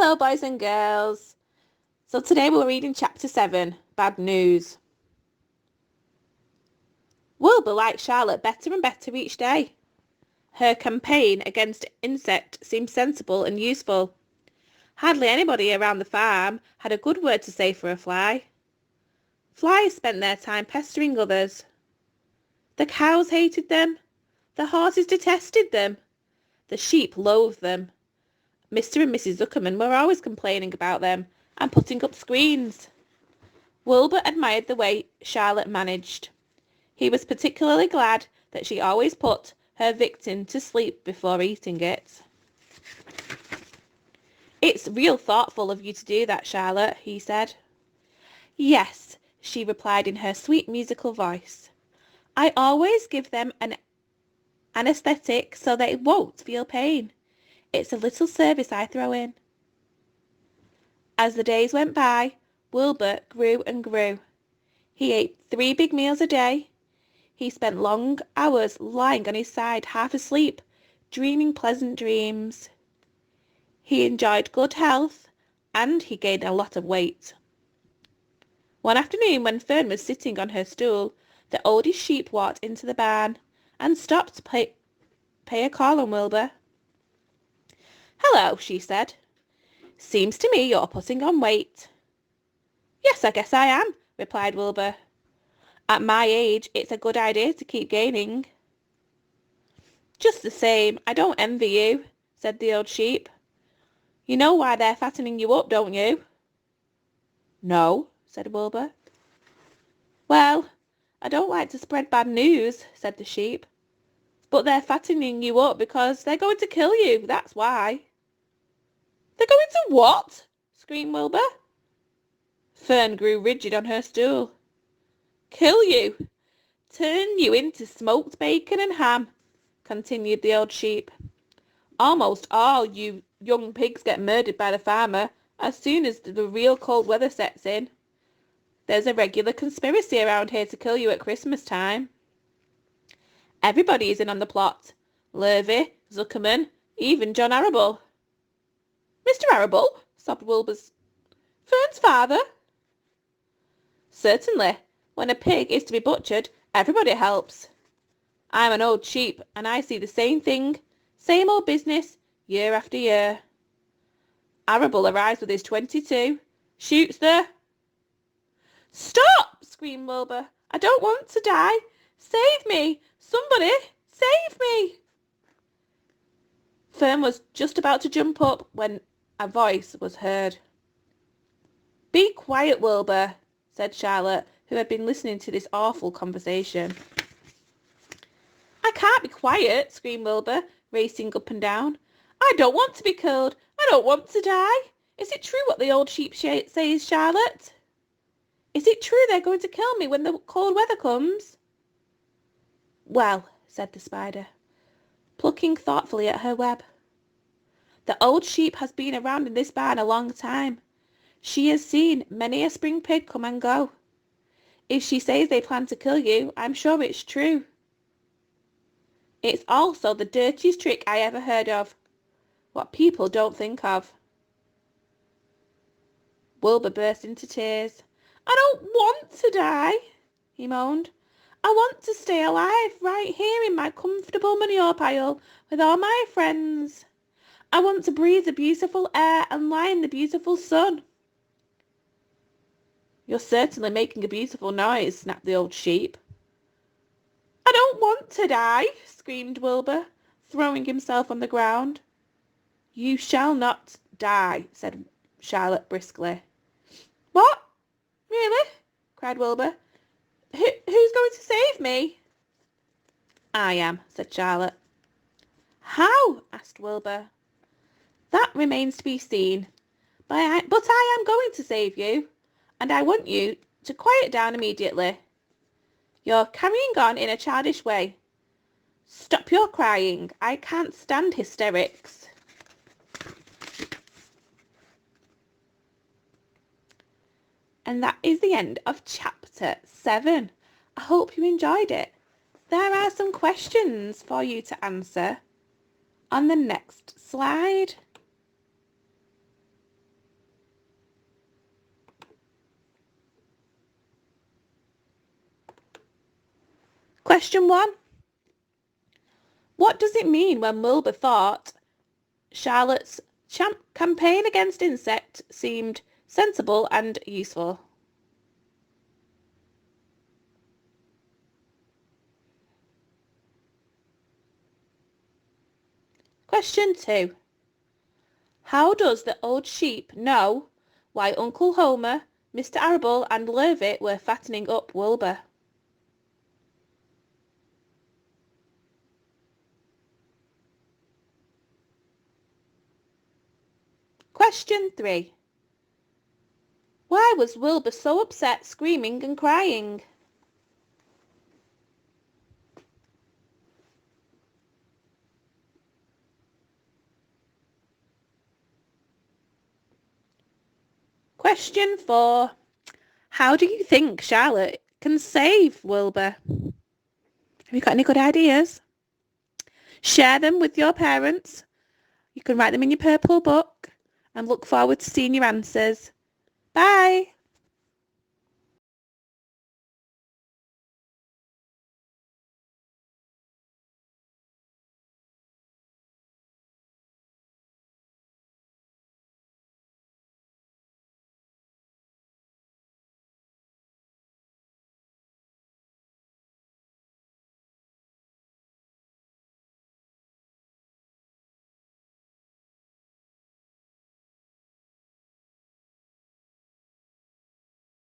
Hello, boys and girls. So today we're reading chapter 7, Bad News. Wilbur liked Charlotte better and better each day. Her campaign against insect seemed sensible and useful. Hardly anybody around the farm had a good word to say for a fly. Flies spent their time pestering others. The cows hated them. The horses detested them. The sheep loathed them. Mr. and Mrs. Zuckerman were always complaining about them and putting up screens. Wilbur admired the way Charlotte managed. He was particularly glad that she always put her victim to sleep before eating it. "It's real thoughtful of you to do that, Charlotte," he said. "Yes," she replied in her sweet musical voice. "I always give them an anesthetic so they won't feel pain. It's a little service I throw in." As the days went by, Wilbur grew and grew. He ate 3 big meals a day. He spent long hours lying on his side, half asleep, dreaming pleasant dreams. He enjoyed good health, and he gained a lot of weight. One afternoon, when Fern was sitting on her stool, the oldest sheep walked into the barn and stopped to pay a call on Wilbur. "Hello," she said. "Seems to me you're putting on weight." "Yes, I guess I am," replied Wilbur. "At my age, it's a good idea to keep gaining." "Just the same, I don't envy you," said the old sheep. "You know why they're fattening you up, don't you?" "No," said Wilbur. "Well, I don't like to spread bad news," said the sheep, "but they're fattening you up because they're going to kill you, that's why." "They're going to what?" screamed Wilbur. Fern grew rigid on her stool. "Kill you. Turn you into smoked bacon and ham," continued the old sheep. "Almost all you young pigs get murdered by the farmer as soon as the real cold weather sets in. There's a regular conspiracy around here to kill you at Christmas time. Everybody is in on the plot. Lurvy, Zuckerman, even John Arable." "Mr. Arable?" sobbed Wilbur's "Fern's father?" "Certainly. When a pig is to be butchered, everybody helps. I'm an old sheep, and I see the same thing, same old business, year after year. Arable arrives with his 22, shoots the—" "Stop!" screamed Wilbur. "I don't want to die. Save me! Somebody, save me!" Fern was just about to jump up when a voice was heard. "Be quiet, Wilbur," said Charlotte, who had been listening to this awful conversation. "I can't be quiet," screamed Wilbur, racing up and down. "I don't want to be killed. I don't want to die. Is it true what the old sheep says, Charlotte? Is it true they're going to kill me when the cold weather comes?" "Well," said the spider, plucking thoughtfully at her web, "the old sheep has been around in this barn a long time. She has seen many a spring pig come and go. If she says they plan to kill you, I'm sure it's true. It's also the dirtiest trick I ever heard of. What people don't think of." Wilbur burst into tears. "I don't want to die," he moaned. "I want to stay alive right here in my comfortable manure pile with all my friends. I want to breathe the beautiful air and lie in the beautiful sun." "You're certainly making a beautiful noise," snapped the old sheep. "I don't want to die," screamed Wilbur, throwing himself on the ground. "You shall not die," said Charlotte briskly. "What? Really?" cried Wilbur. Who's going to save me?" "I am," said Charlotte. "How?" asked Wilbur. "That remains to be seen. But I am going to save you, and I want you to quiet down immediately. You're carrying on in a childish way. Stop your crying. I can't stand hysterics." And that is the end of chapter 7. I hope you enjoyed it. There are some questions for you to answer on the next slide. Question 1. What does it mean when Wilbur thought Charlotte's campaign against insects seemed sensible and useful? Question 2. How does the old sheep know why Uncle Homer, Mr. Arable and Lurvy were fattening up Wilbur? Question 3. Why was Wilbur so upset, screaming and crying? Question 4. How do you think Charlotte can save Wilbur? Have you got any good ideas? Share them with your parents. You can write them in your purple book and look forward to seeing your answers. Bye!